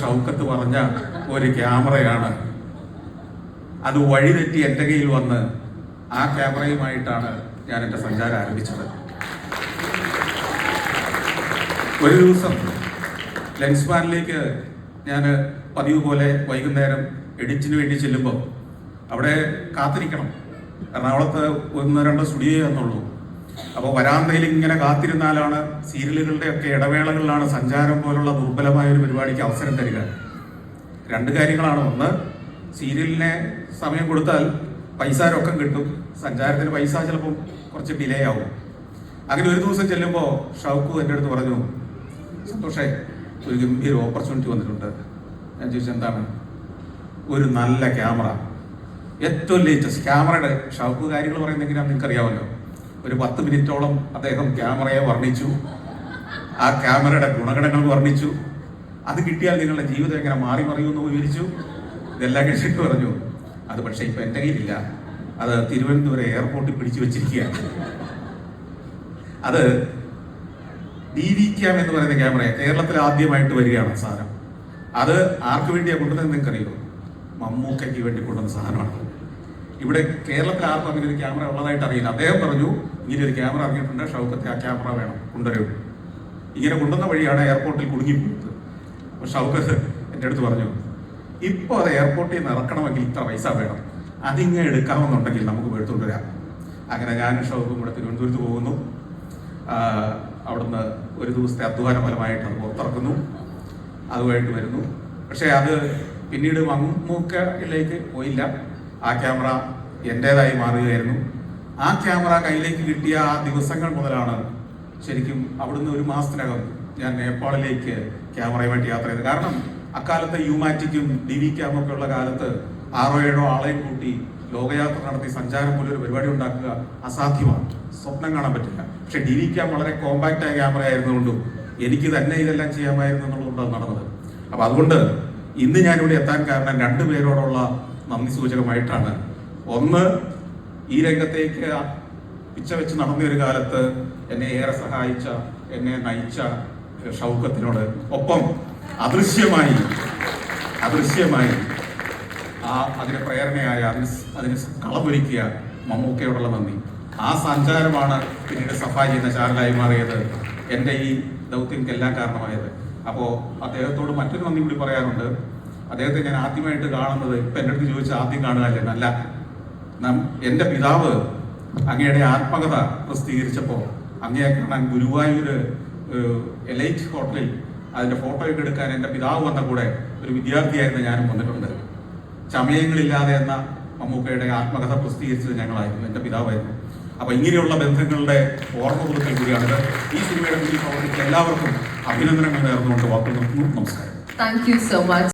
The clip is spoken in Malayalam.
ഷൗക്കത്ത് പറഞ്ഞ ഒരു ക്യാമറയാണ്. അത് വഴിതെറ്റി എൻ്റെ കയ്യിൽ വന്ന് ആ ക്യാമറയുമായിട്ടാണ് ഞാൻ എൻ്റെ സഞ്ചാരം ആരംഭിച്ചത്. ഒരു ദിവസം ലെൻസ്മാനിലേക്ക് ഞാൻ പതിവ് പോലെ വൈകുന്നേരം എഡിറ്റിന് വേണ്ടി ചെല്ലുമ്പോൾ അവിടെ കാത്തിരിക്കണം. എറണാകുളത്ത് 1-2 സ്റ്റുഡിയോ എന്നുള്ളൂ. അപ്പോൾ വരാന്തയിൽ ഇങ്ങനെ കാത്തിരുന്നാലാണ് സീരിയലുകളുടെ ഒക്കെ ഇടവേളകളിലാണ് സഞ്ചാരം പോലുള്ള ദുർബലമായ ഒരു പരിപാടിക്ക് അവസരം തരിക. 2 കാര്യങ്ങളാണ്. ഒന്ന്, സീരിയലിനെ സമയം കൊടുത്താൽ പൈസ രൊക്കം കിട്ടും, സഞ്ചാരത്തിന് പൈസ ചിലപ്പം കുറച്ച് ഡിലേ ആവും. അങ്ങനെ ഒരു ദിവസം ചെല്ലുമ്പോൾ ഷൗക്കു എൻ്റെ അടുത്ത് പറഞ്ഞു, സന്തോഷേ, ഒരു ഗംഭീര ഓപ്പർച്യൂണിറ്റി വന്നിട്ടുണ്ട്. ഞാൻ ചോദിച്ചു എന്താണ്? ഒരു നല്ല ക്യാമറ, ഏറ്റവും ലേറ്റസ്റ്റ് ക്യാമറയുടെ. ഷൗക്കു കാര്യങ്ങൾ പറയുന്നെങ്കിൽ നിങ്ങൾക്ക് അറിയാമല്ലോ. ഒരു 10 മിനിറ്റോളം അദ്ദേഹം ക്യാമറയെ വർണ്ണിച്ചു, ആ ക്യാമറയുടെ ഗുണഗണങ്ങൾ വർണ്ണിച്ചു. അത് കിട്ടിയാൽ നിങ്ങളുടെ ജീവിതം എങ്ങനെ മാറി മറിയുമെന്ന് വിവരിച്ചു. ഇതെല്ലാം കഴിച്ചിട്ട് പറഞ്ഞു, അത് പക്ഷേ ഇപ്പം എൻ്റെ കയ്യിലില്ല, അത് തിരുവനന്തപുരം എയർപോർട്ടിൽ പിടിച്ചു വെച്ചിരിക്കുകയാണ്. അത് DV ക്യാം എന്ന് പറയുന്ന ക്യാമറ കേരളത്തിൽ ആദ്യമായിട്ട് വരികയാണ് സാധനം. അത് ആർക്ക് വേണ്ടിയാണ് കൊണ്ടുവന്നത് നിങ്ങൾക്കറിയോ? മമ്മൂക്കയ്ക്ക് വേണ്ടി കൊണ്ടുവന്ന സാധനമാണ്. ഇവിടെ കേരളത്തിൽ ആർക്കും അങ്ങനെ ഒരു ക്യാമറ ഉള്ളതായിട്ട് അറിയില്ല. അദ്ദേഹം പറഞ്ഞു, ഇങ്ങനെ ഒരു ക്യാമറ ഇറങ്ങിയിട്ടുണ്ട്, ഷൗക്കത്തെ ആ ക്യാമറ വേണം, കൊണ്ടുവരൂ. ഇങ്ങനെ കൊണ്ടുവന്ന വഴിയാണ് എയർപോർട്ടിൽ കുടുങ്ങിപ്പോയത്. അപ്പോൾ ഷൗക്കത്ത് എൻ്റെ അടുത്ത് പറഞ്ഞു, ഇപ്പോൾ അത് എയർപോർട്ടിൽ നിന്ന് ഇറക്കണമെങ്കിൽ ഇത്ര പൈസ വേണം, അതിങ്ങനെ എടുക്കാമെന്നുണ്ടെങ്കിൽ നമുക്ക് എടുത്തുകൊണ്ട് വരാം. അങ്ങനെ ഞാനും ഷൗക്കും കൂടെ തിരുവനന്തപുരത്ത് പോകുന്നു. അവിടുന്ന് ഒരു ദിവസത്തെ അധ്വാന ഫലമായിട്ട് അത് പുറത്തിറക്കുന്നു, അതുമായിട്ട് വരുന്നു. പക്ഷേ അത് പിന്നീട് മമ്മൂക്കയിലേക്ക് പോയില്ല. ആ ക്യാമറ എൻ്റേതായി മാറുകയായിരുന്നു. ആ ക്യാമറ കയ്യിലേക്ക് കിട്ടിയ ആ ദിവസങ്ങൾ മുതലാണ് ശരിക്കും അവിടുന്ന് 1 മാസത്തിനകം ഞാൻ നേപ്പാളിലേക്ക് ക്യാമറയുമായിട്ട് യാത്ര ചെയ്തത്. കാരണം അക്കാലത്ത് യുമാറ്റിക്കും DV ക്യാമൊക്കെ ഉള്ള കാലത്ത് 6-7 ആളെയും കൂട്ടി ലോകയാത്ര നടത്തി സഞ്ചാരം പോലെ ഒരു പരിപാടി ഉണ്ടാക്കുക അസാധ്യമാണ്, സ്വപ്നം കാണാൻ പറ്റില്ല. പക്ഷെ DV ക്യാം വളരെ കോമ്പാക്റ്റ് ആയ ക്യാമറ ആയിരുന്നുകൊണ്ടും എനിക്ക് തന്നെ ഇതെല്ലാം ചെയ്യാമായിരുന്നു എന്നുള്ളതുകൊണ്ടാണ് നടന്നത്. അപ്പം അതുകൊണ്ട് ഇന്ന് ഞാനിവിടെ എത്താൻ കാരണം 2 പേരോടുള്ള നന്ദി സൂചകമായിട്ടാണ്. ഒന്ന്, ഈ രംഗത്തേക്ക് പിച്ച വെച്ച് നടന്ന ഒരു കാലത്ത് എന്നെ ഏറെ സഹായിച്ച, എന്നെ നയിച്ച ഷൗക്കത്തിനോട്, ഒപ്പം അദൃശ്യമായി അതിന് പ്രേരണയായ, അതിന് കളമൊരുക്കിയ മമ്മൂക്കയോടുള്ള നന്ദി. ആ സഞ്ചാരമാണ് പിന്നീട് സഫായി ചെയ്യുന്ന ചാനലായി മാറിയത്, എൻ്റെ ഈ ദൗത്യങ്ങൾക്കെല്ലാം കാരണമായത്. അപ്പോൾ അദ്ദേഹത്തോട് മറ്റൊരു നന്ദി കൂടി പറയാനുണ്ട്. അദ്ദേഹത്തെ ഞാൻ ആദ്യമായിട്ട് കാണുന്നത്, ഇപ്പം എൻ്റെ അടുത്ത് ചോദിച്ചാൽ ആദ്യം കാണുകയല്ലേ, നല്ല എൻ്റെ പിതാവ് അങ്ങയുടെ ആത്മകഥ പ്രസിദ്ധീകരിച്ചപ്പോൾ അങ്ങയെ കാണാൻ ഗുരുവായൂർ എലൈറ്റ് ഹോട്ടലിൽ അതിൻ്റെ ഫോട്ടോയൊക്കെ എടുക്കാൻ എൻ്റെ പിതാവ് വന്ന കൂടെ ഒരു വിദ്യാർത്ഥിയായിരുന്നു ഞാനും വന്നിട്ടുണ്ട്. ചമയങ്ങളില്ലാതെ എന്ന മമ്മൂക്കയുടെ ആത്മകഥ പ്രസിദ്ധീകരിച്ചത് ഞങ്ങളായിരുന്നു, എൻ്റെ പിതാവായിരുന്നു. അപ്പോൾ ഇങ്ങനെയുള്ള ബന്ധങ്ങളുടെ ഓർമ്മ പുതുക്കൽ കൂടിയാണിത്. ഈ സിനിമയുടെ മുന്നിൽ പ്രവർത്തിച്ച എല്ലാവർക്കും അഭിനന്ദനങ്ങൾ നേർന്നുകൊണ്ട് വാക്കുകൾ നിർത്തുന്നു. നമസ്കാരം. Thank you so much.